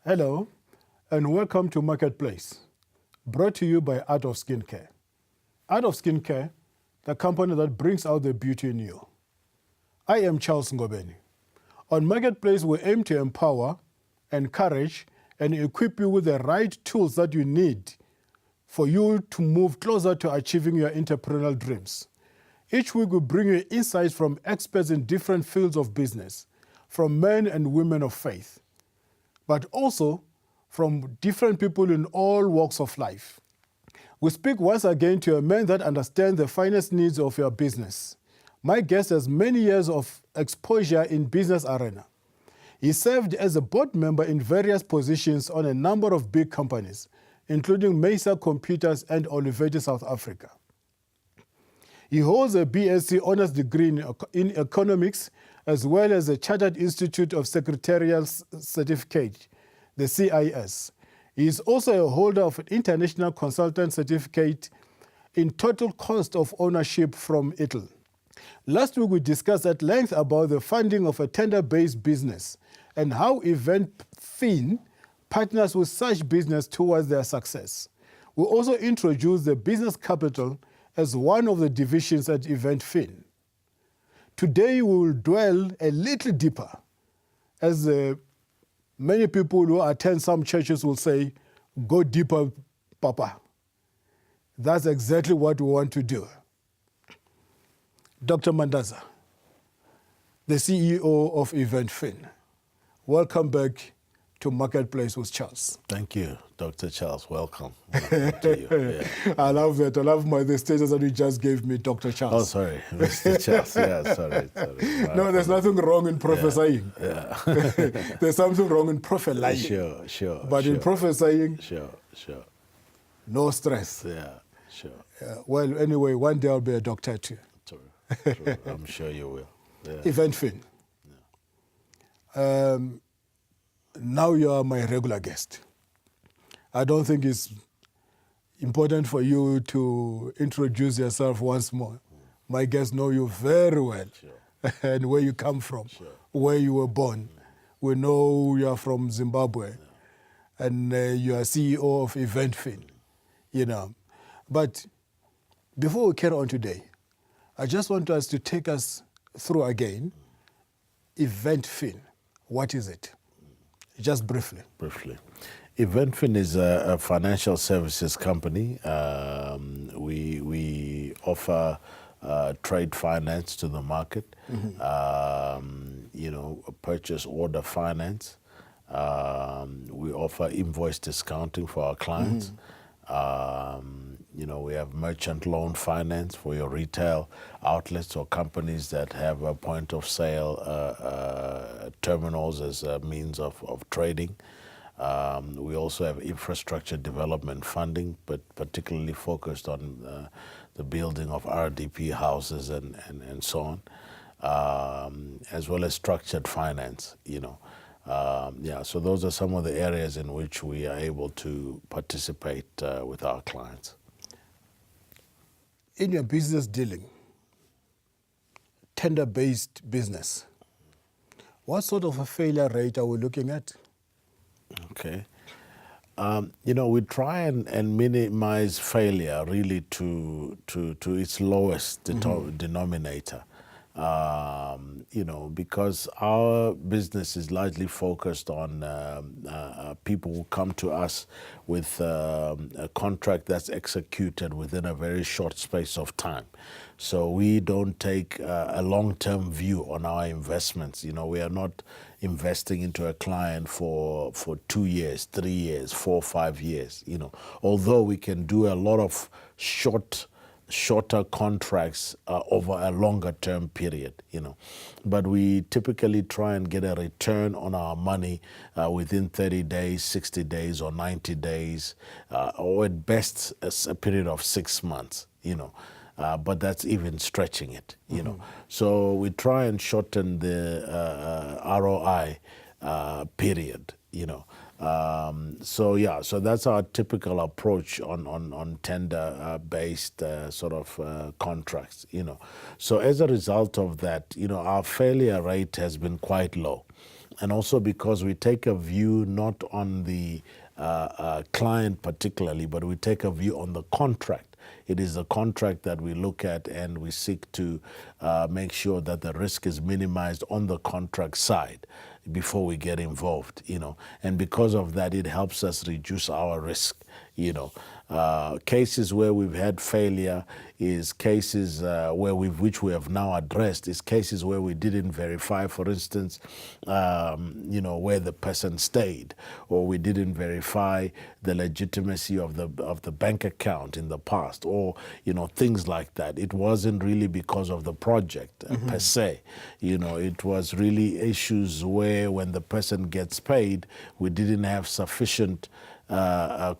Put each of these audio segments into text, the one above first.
Hello, and welcome to Marketplace, brought to you by Art of Skincare. Art of Skincare, the company that brings out the beauty in you. I am Charles Ngobeni. On Marketplace, we aim to empower, encourage, and equip you with the right tools that you need for you to move closer to achieving your entrepreneurial dreams. Each week, we bring you insights from experts in different fields of business, from men and women of faith, but also from different people in all walks of life. We speak once again to a man that understands the finest needs of your business. My guest has many years of exposure in business arena. He served as a board member in various positions on a number of big companies, including Mesa Computers and Olivetti South Africa. He holds a BSc honors degree in economics, as well as a Chartered Institute of Secretarial Certificate, the CIS. He is also a holder of an International Consultant Certificate in Total Cost of Ownership from Italy. Last week, we discussed at length about the funding of a tender-based business and how EventFin partners with such business towards their success. We also introduced the business capital as one of the divisions at EventFin. Today, we will dwell a little deeper, as many people who attend some churches will say, go deeper, Papa. That's exactly what we want to do. Dr. Mandaza, the CEO of EventFin, welcome back to Marketplace with Charles. Thank you, Dr. Charles. Welcome. Welcome to you. Yeah. I love that. I love the status that you just gave me, Dr. Charles. Oh, sorry, Mr. Charles. Yeah, sorry. No, there's nothing wrong in prophesying. Yeah. There's something wrong in prophesying. Sure. But in prophesying, Sure. no stress. Yeah, sure. Well, anyway, one day I'll be a doctor too. True. I'm sure you will. Yeah. EventFin. Yeah. Now you are my regular guest. I don't think it's important for you to introduce yourself once more. My guests know you very well, Sure. and where you come from, Sure. where you were born. We know you are from Zimbabwe, and you are CEO of EventFin, But before we carry on today, I just want us to take us through again EventFin. What is it? Just briefly. EventFin is a financial services company. We offer trade finance to the market, purchase order finance. We offer invoice discounting for our clients. We have merchant loan finance for your retail outlets or companies that have a point of sale terminals as a means of trading. We also have infrastructure development funding, but particularly focused on the building of RDP houses and so on, as well as structured finance, so those are some of the areas in which we are able to participate with our clients. In your business dealing, tender-based business, what sort of a failure rate are we looking at? Okay. We try and minimize failure really to its lowest denominator. Because our business is largely focused on people who come to us with a contract that's executed within a very short space of time. So we don't take a long-term view on our investments. We are not investing into a client for 2 years, 3 years, 4, 5 years, although we can do a lot of shorter contracts over a longer term period, But we typically try and get a return on our money within 30 days, 60 days, or 90 days, or at best a period of 6 months, But that's even stretching it, So we try and shorten the ROI period, So that's our typical approach on tender-based contracts, So as a result of that, our failure rate has been quite low. and also because we take a view not on the client particularly, but we take a view on the contract. It is the contract that we look at, and we seek to make sure that the risk is minimized on the contract side before we get involved, and because of that, it helps us reduce our risk. Cases where we've had failure is cases which we have now addressed, is cases where we didn't verify, for instance, where the person stayed, or we didn't verify the legitimacy of the bank account in the past, or things like that. It wasn't really because of the project per se. It was really issues where when the person gets paid, we didn't have sufficient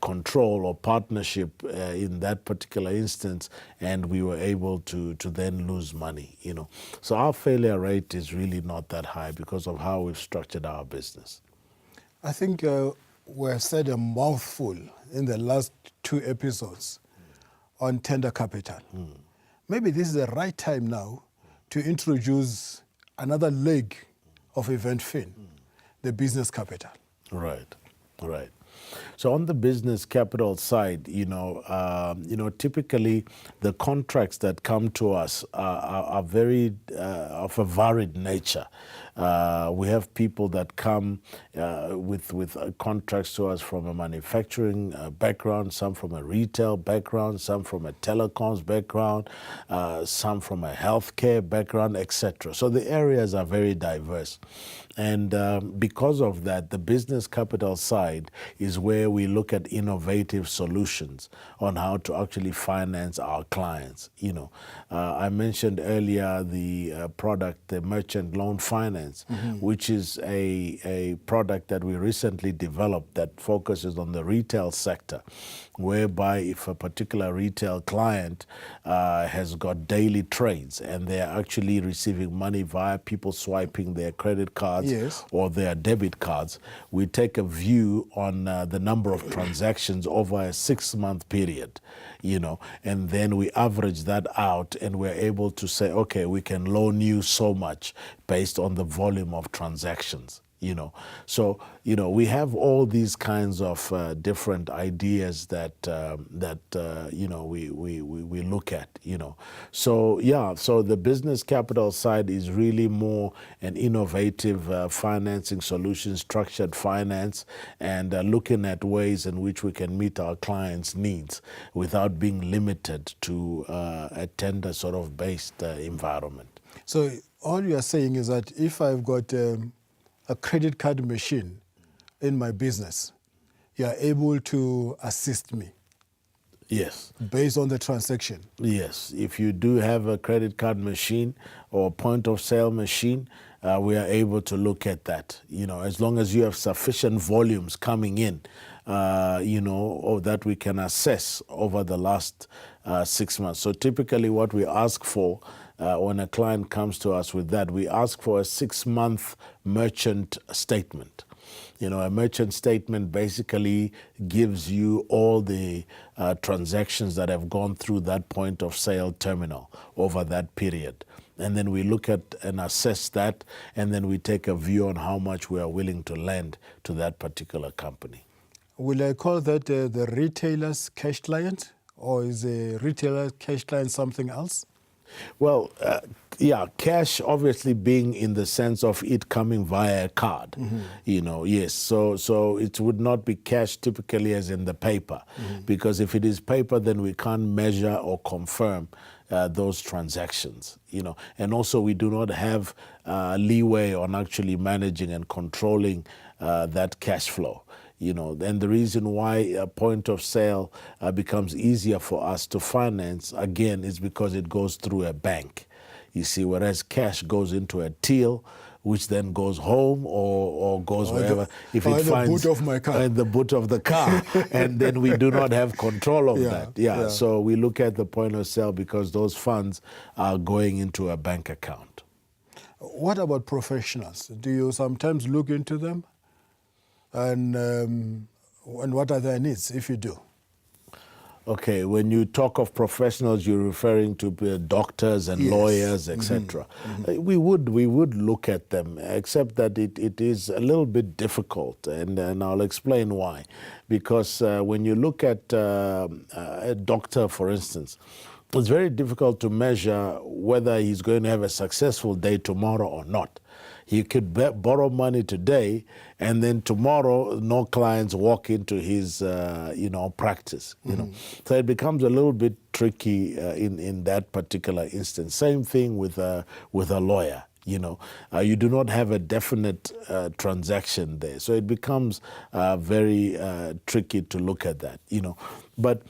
control or partnership in that particular instance, and we were able to then lose money. So our failure rate is really not that high because of how we've structured our business. I think we have said a mouthful in the last 2 episodes on tender capital. Maybe this is the right time now to introduce another leg of EventFin, the business capital. Right. So on the business capital side, typically the contracts that come to us are very of a varied nature. We have people that come with contracts to us from a manufacturing background, some from a retail background, some from a telecoms background, some from a healthcare background, etc. So the areas are very diverse. And because of that, the business capital side is where we look at innovative solutions on how to actually finance our clients. I mentioned earlier the product, the merchant loan finance, which is a product that we recently developed that focuses on the retail sector, whereby if a particular retail client has got daily trades and they're actually receiving money via people swiping their credit cards or their debit cards, we take a view on the number of transactions over a 6-month period, and then we average that out, and we're able to say, okay, we can loan you so much based on the volume of transactions. So we have all these kinds of different ideas that we look at. So the business capital side is really more an innovative financing solution, structured finance, and looking at ways in which we can meet our clients' needs without being limited to a tender sort of based environment. So all you are saying is that if I've got a credit card machine in my business, you are able to assist me. Yes. Based on the transaction. Yes. If you do have a credit card machine or point of sale machine, we are able to look at that. As long as you have sufficient volumes coming in, or that we can assess over the last 6 months. So typically what we ask for when a client comes to us with that, we ask for a 6-month merchant statement. A merchant statement basically gives you all the transactions that have gone through that point of sale terminal over that period. And then we look at and assess that, and then we take a view on how much we are willing to lend to that particular company. Will I call that the retailer's cash client, or is a retailer's cash client something else? Well, cash obviously being in the sense of it coming via a card, yes. So it would not be cash typically as in the paper, because if it is paper, then we can't measure or confirm those transactions, And also we do not have leeway on actually managing and controlling that cash flow. And the reason why a point of sale becomes easier for us to finance, again, is because it goes through a bank. You see, whereas cash goes into a till, which then goes home or goes wherever. If it finds the boot of my car. The boot of the car, and then we do not have control of that. So we look at the point of sale because those funds are going into a bank account. What about professionals? Do you sometimes look into them? And what are their needs, if you do? Okay, when you talk of professionals, you're referring to doctors and Yes. lawyers, etc. We would look at them, except that it is a little bit difficult, and I'll explain why. Because when you look at a doctor, for instance, it's very difficult to measure whether he's going to have a successful day tomorrow or not. He could borrow money today, and then tomorrow no clients walk into his practice. So it becomes a little bit tricky in that particular instance. Same thing with a lawyer. You do not have a definite transaction there, so it becomes very tricky to look at that. But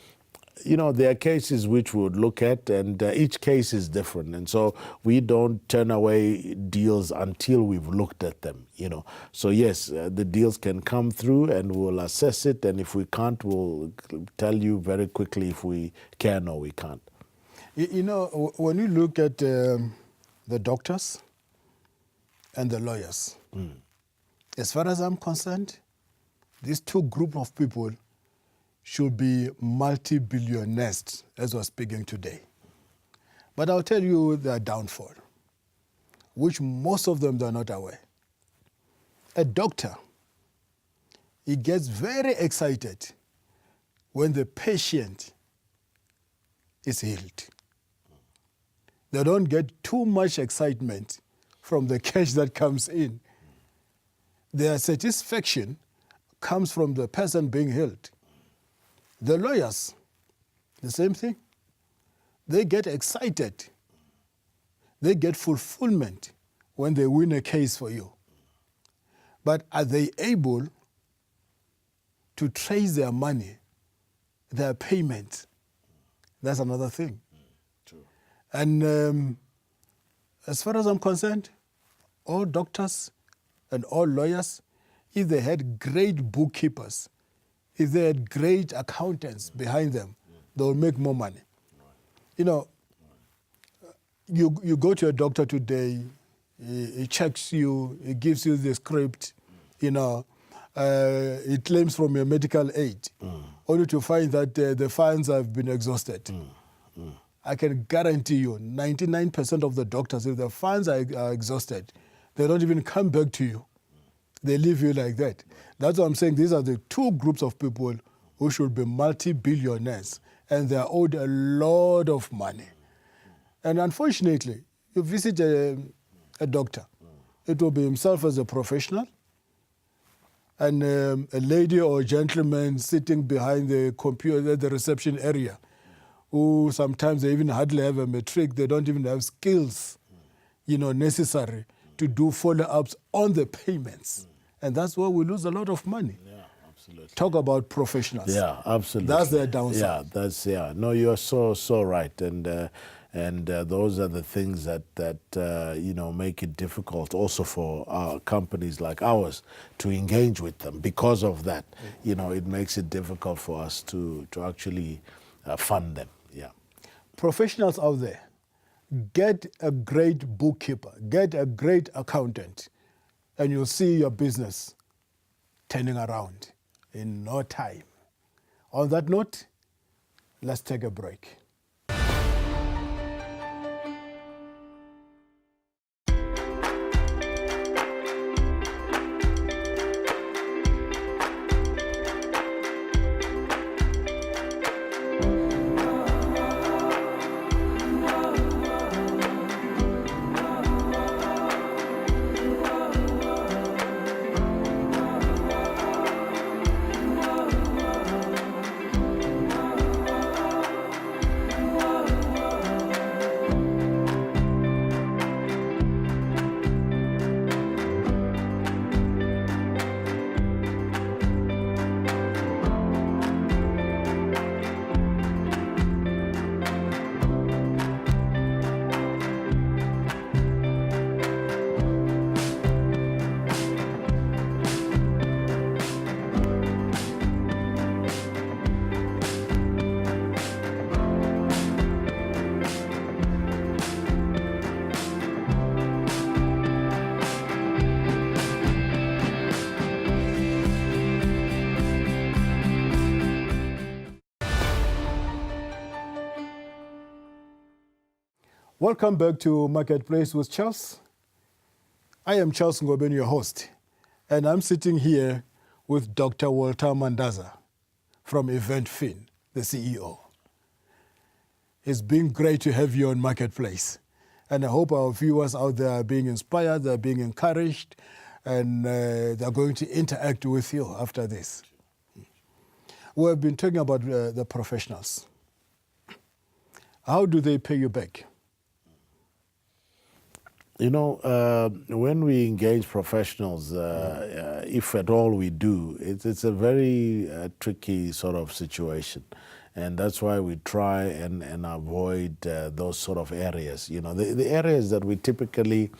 there are cases which we would look at, and each case is different. And so we don't turn away deals until we've looked at them, So yes, the deals can come through and we'll assess it. And if we can't, we'll tell you very quickly if we can or we can't. When you look at the doctors and the lawyers, as far as I'm concerned, these two groups of people should be multi-billionaires as we're speaking today. But I'll tell you their downfall, which most of them are not aware. A doctor, he gets very excited when the patient is healed. They don't get too much excitement from the cash that comes in. Their satisfaction comes from the person being healed. The lawyers, the same thing. They get excited. They get fulfillment when they win a case for you. But are they able to trace their money, their payment? That's another thing. True. And as far as I'm concerned, all doctors and all lawyers, if they had great bookkeepers, if they had great accountants behind them, they will make more money. You go to a doctor today, he checks you, he gives you the script, he claims from your medical aid, only to find that the funds have been exhausted. I can guarantee you, 99% of the doctors, if the funds are exhausted, they don't even come back to you. They leave you like that. That's what I'm saying. These are the two groups of people who should be multi-billionaires, and they are owed a lot of money. And unfortunately, you visit a doctor, it will be himself as a professional, and a lady or a gentleman sitting behind the computer at the reception area, who sometimes they even hardly have a matric. They don't even have skills, necessary to do follow-ups on the payments. And that's where we lose a lot of money. Yeah, absolutely. Talk about professionals. Yeah, absolutely. That's their downside. Yeah, No, you're so right. And those are the things that make it difficult also for our companies like ours to engage with them. Because of that, it makes it difficult for us to actually fund them. Yeah. Professionals out there, get a great bookkeeper, get a great accountant, and you'll see your business turning around in no time. On that note, let's take a break. Welcome back to Marketplace with Charles. I am Charles Ngobeni, your host, and I'm sitting here with Dr. Walter Mandaza from EventFin, the CEO. It's been great to have you on Marketplace, and I hope our viewers out there are being inspired, they're being encouraged, and they're going to interact with you after this. We have been talking about the professionals. How do they pay you back? You know, when we engage professionals, if at all we do, it's a very tricky sort of situation. And that's why we try and avoid those sort of areas. You know, the areas that we typically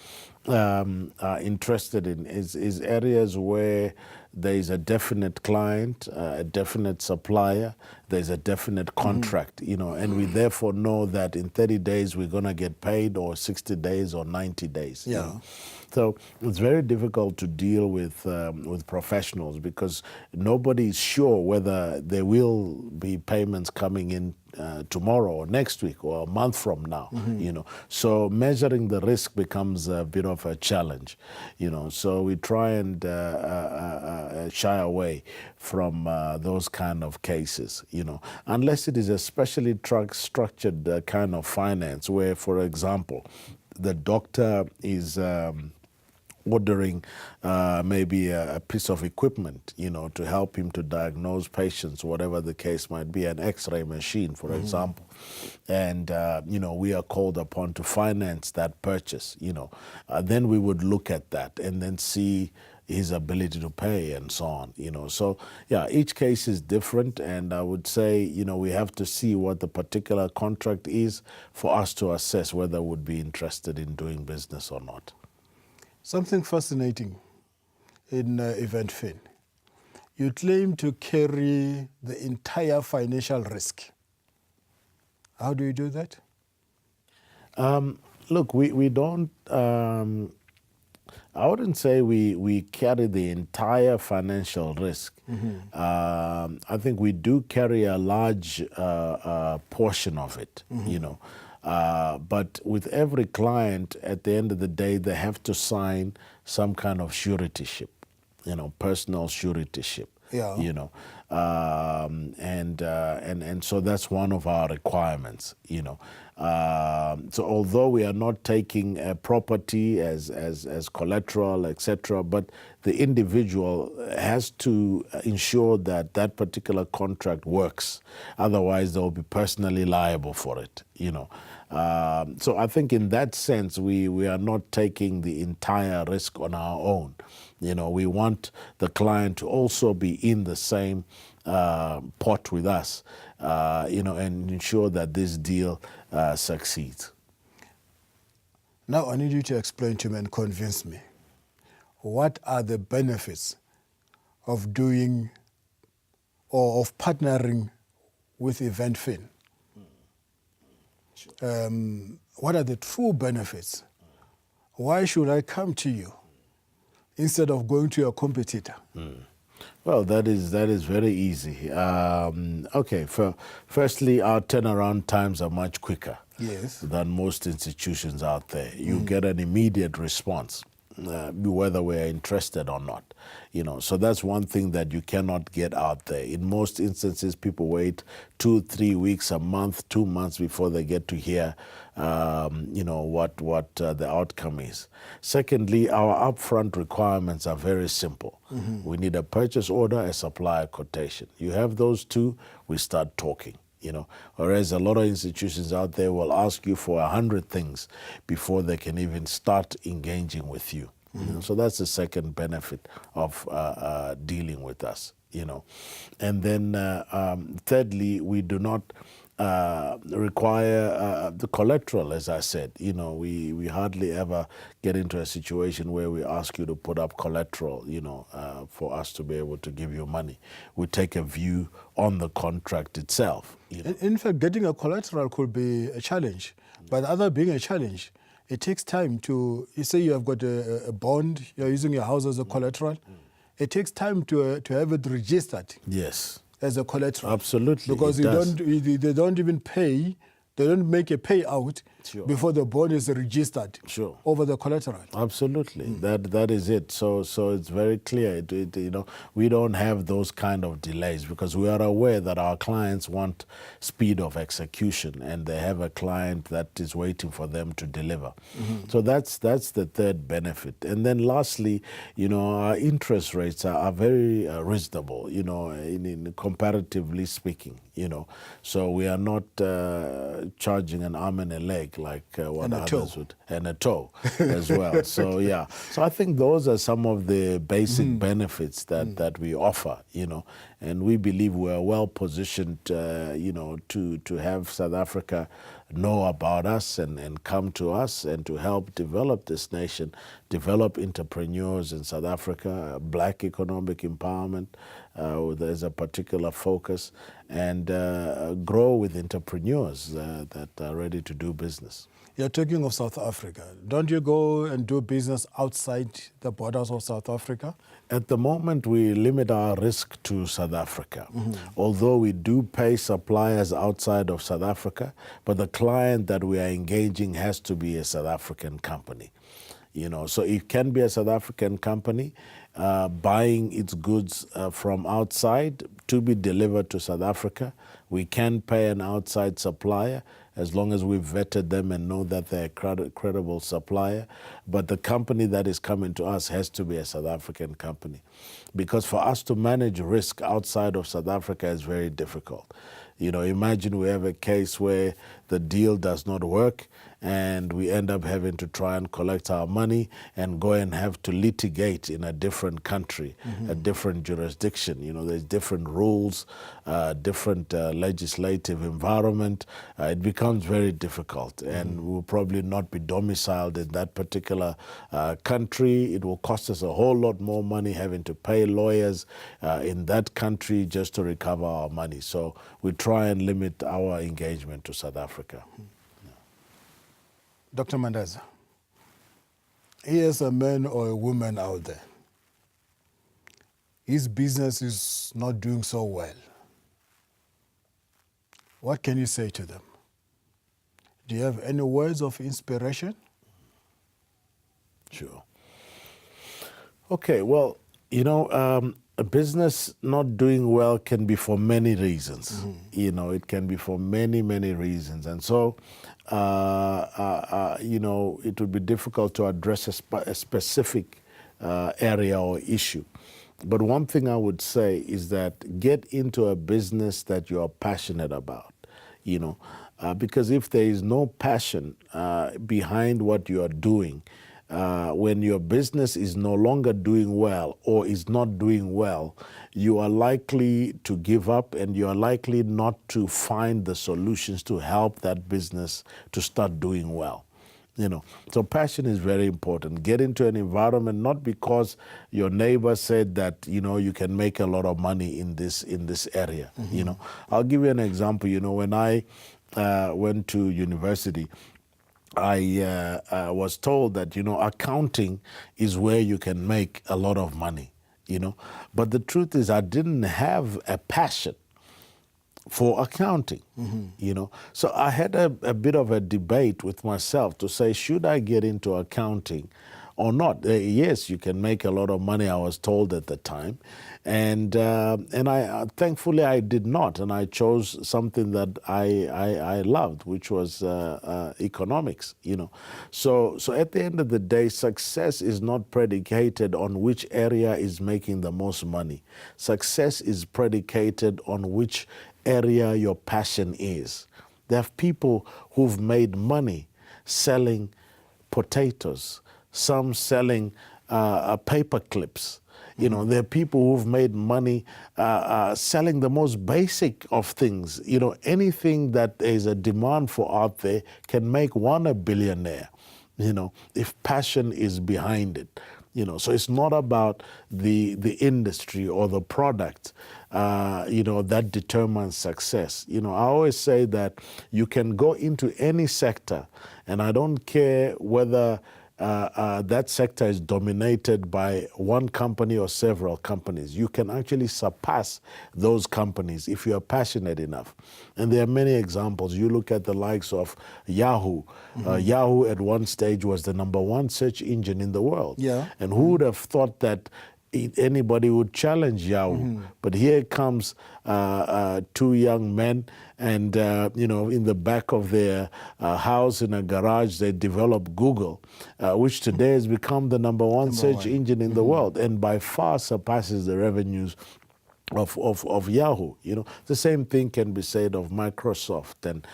are interested in is areas where there is a definite client, a definite supplier, there's a definite contract, you know, and we therefore know that in 30 days we're going to get paid, or 60 days or 90 days. Yeah. You know? So it's very difficult to deal with professionals because nobody is sure whether there will be payments coming in tomorrow or next week or a month from now, you know. So measuring the risk becomes a bit of a challenge, you know. So we try and shy away from those kind of cases, you know, unless it is a specially structured kind of finance where, for example, the doctor is ordering maybe a piece of equipment, you know, to help him to diagnose patients, whatever the case might be, an X-ray machine, for example. And, you know, we are called upon to finance that purchase, you know. Then we would look at that and then see his ability to pay and so on, you know. So, yeah, each case is different, and I would say, you know, we have to see what the particular contract is for us to assess whether we'd be interested in doing business or not. Something fascinating in EventFin. You claim to carry the entire financial risk. How do you do that? Look, we don't, I wouldn't say we carry the entire financial risk. I think we do carry a large portion of it, you know. But with every client, at the end of the day, they have to sign some kind of suretyship, you know, personal suretyship. Yeah. You know, and so that's one of our requirements, you know. So although we are not taking a property as collateral, etc., but the individual has to ensure that that particular contract works. Otherwise, they'll be personally liable for it, you know. So I think in that sense, we are not taking the entire risk on our own. You know, we want the client to also be in the same pot with us, you know, and ensure that this deal succeeds. Now I need you to explain to me and convince me. What are the benefits of doing or of partnering with EventFin? What are the true benefits? Why should I come to you instead of going to your competitor? Well, that is very easy. Okay, firstly, our turnaround times are much quicker than most institutions out there. You get an immediate response, whether we're interested or not. You know, so that's one thing that you cannot get out there. In most instances, people wait 2-3 weeks, a month, 2 months before they get to hear, you know, what the outcome is. Secondly, our upfront requirements are very simple. We need a purchase order, a supplier quotation. You have those two, we start talking. You know, whereas a lot of institutions out there will ask you for 100 things before they can even start engaging with you. You know, so that's the second benefit of dealing with us, you know. And then thirdly, we do not require the collateral, as I said. You know, we hardly ever get into a situation where we ask you to put up collateral, you know, for us to be able to give you money. We take a view on the contract itself. You know? In fact, getting a collateral could be a challenge, but other being a challenge, it takes time to, you say you have got a bond, you're using your house as a collateral, it takes time to have it registered. Yes. As a collateral. Absolutely. Because they don't even pay They don't make a payout Sure. before the bond is registered Sure. over the collateral. Absolutely, that is it. So it's very clear. We don't have those kind of delays because we are aware that our clients want speed of execution, and they have a client that is waiting for them to deliver. So that's the third benefit. And then lastly, our interest rates are very reasonable. In comparatively speaking. So we are not charging an arm and a leg like what others would, and a toe as well. So yeah, so I think those are some of the basic benefits that we offer, and we believe we are well positioned, to have South Africa know about us and come to us and to help develop this nation, develop entrepreneurs in South Africa, black economic empowerment. There's a particular focus, and grow with entrepreneurs that are ready to do business. You're talking of South Africa. Don't you go and do business outside the borders of South Africa? At the moment, we limit our risk to South Africa, although we do pay suppliers outside of South Africa, but the client that we are engaging has to be a South African company. So it can be a South African company buying its goods from outside to be delivered to South Africa. We can pay an outside supplier as long as we've vetted them and know that they're a credible supplier. But the company that is coming to us has to be a South African company, because for us to manage risk outside of South Africa is very difficult. Imagine we have a case where the deal does not work and we end up having to try and collect our money and go and have to litigate in a different country, a different jurisdiction. There's different rules, different legislative environment. It becomes very difficult, and we'll probably not be domiciled in that particular country. It will cost us a whole lot more money having to pay lawyers in that country just to recover our money. So we try and limit our engagement to South Africa. Dr. Mandaza, here's a man or a woman out there. His business is not doing so well. What can you say to them? Do you have any words of inspiration? Sure. Okay, well, a business not doing well can be for many reasons. It can be for many, many reasons. And so, it would be difficult to address a specific area or issue. But one thing I would say is that get into a business that you are passionate about, because if there is no passion behind what you are doing, when your business is no longer doing well or is not doing well, you are likely to give up, and you are likely not to find the solutions to help that business to start doing well. So passion is very important. Get into an environment not because your neighbor said that you can make a lot of money in this area. I'll give you an example. When I went to university, I was told that accounting is where you can make a lot of money. But the truth is, I didn't have a passion for accounting. So I had a bit of a debate with myself to say, should I get into accounting or not? Yes, you can make a lot of money, I was told at the time, and I thankfully I did not, and I chose something that I loved, which was economics. So at the end of the day, success is not predicated on which area is making the most money. Success is predicated on which area your passion is. There are people who've made money selling potatoes, some selling paper clips. There are people who've made money selling the most basic of things. Anything that there is a demand for out there can make one a billionaire, if passion is behind it. So it's not about the industry or the product, that determines success. I always say that you can go into any sector, and I don't care whether that sector is dominated by one company or several companies. You can actually surpass those companies if you are passionate enough. And there are many examples. You look at the likes of Yahoo. Yahoo at one stage was the #1 search engine in the world. Yeah. And who would have thought that anybody would challenge Yahoo? But here comes two young men, and in the back of their house in a garage, they developed Google, which today has become the #1 search engine in the world, and by far surpasses the revenues of Yahoo. The same thing can be said of Microsoft and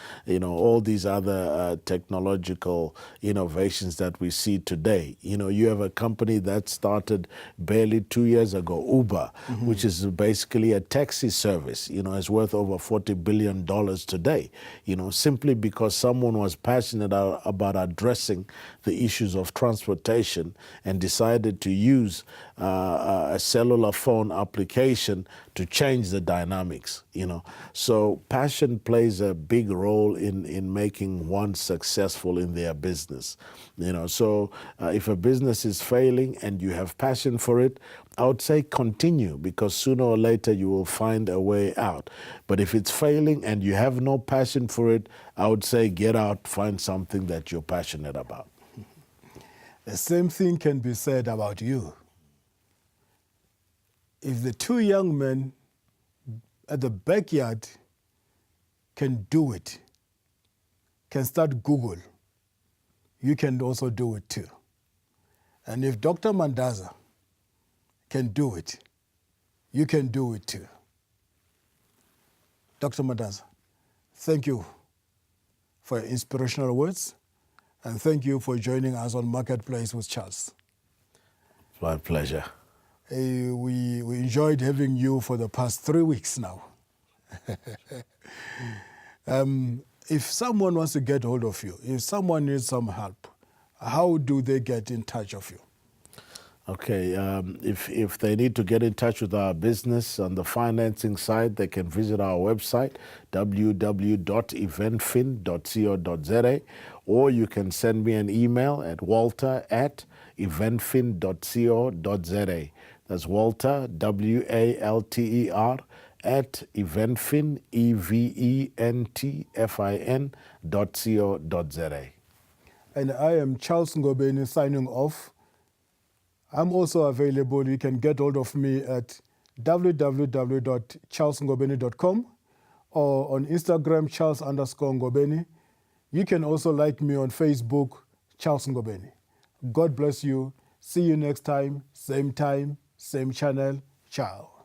all these other technological innovations that we see today. You have a company that started barely 2 years ago, Uber, which is basically a taxi service. Is worth over $40 billion today. Simply because someone was passionate about addressing the issues of transportation and decided to use a cellular phone application to change the dynamics, So passion plays a big role in making one successful in their business, So if a business is failing and you have passion for it, I would say continue, because sooner or later you will find a way out. But if it's failing and you have no passion for it, I would say get out, find something that you're passionate about. The same thing can be said about you. If the two young men at the backyard can do it, can start Google, you can also do it too. And if Dr. Mandaza can do it, you can do it too. Dr. Mandaza, thank you for your inspirational words, and thank you for joining us on Marketplace with Charles. It's my pleasure. We enjoyed having you for the past 3 weeks now. If someone wants to get hold of you, if someone needs some help, how do they get in touch with you? Okay, if they need to get in touch with our business on the financing side, they can visit our website, www.eventfin.co.za, or you can send me an email at walter@eventfin.co.za. That's Walter, WALTER, at eventfin, EVENTFIN.co.za. And I am Charles Ngobeni signing off. I'm also available. You can get hold of me at www.charlesngobeni.com or on Instagram, Charles_Ngobeni. You can also like me on Facebook, Charles Ngobeni. God bless you. See you next time, same channel. Ciao.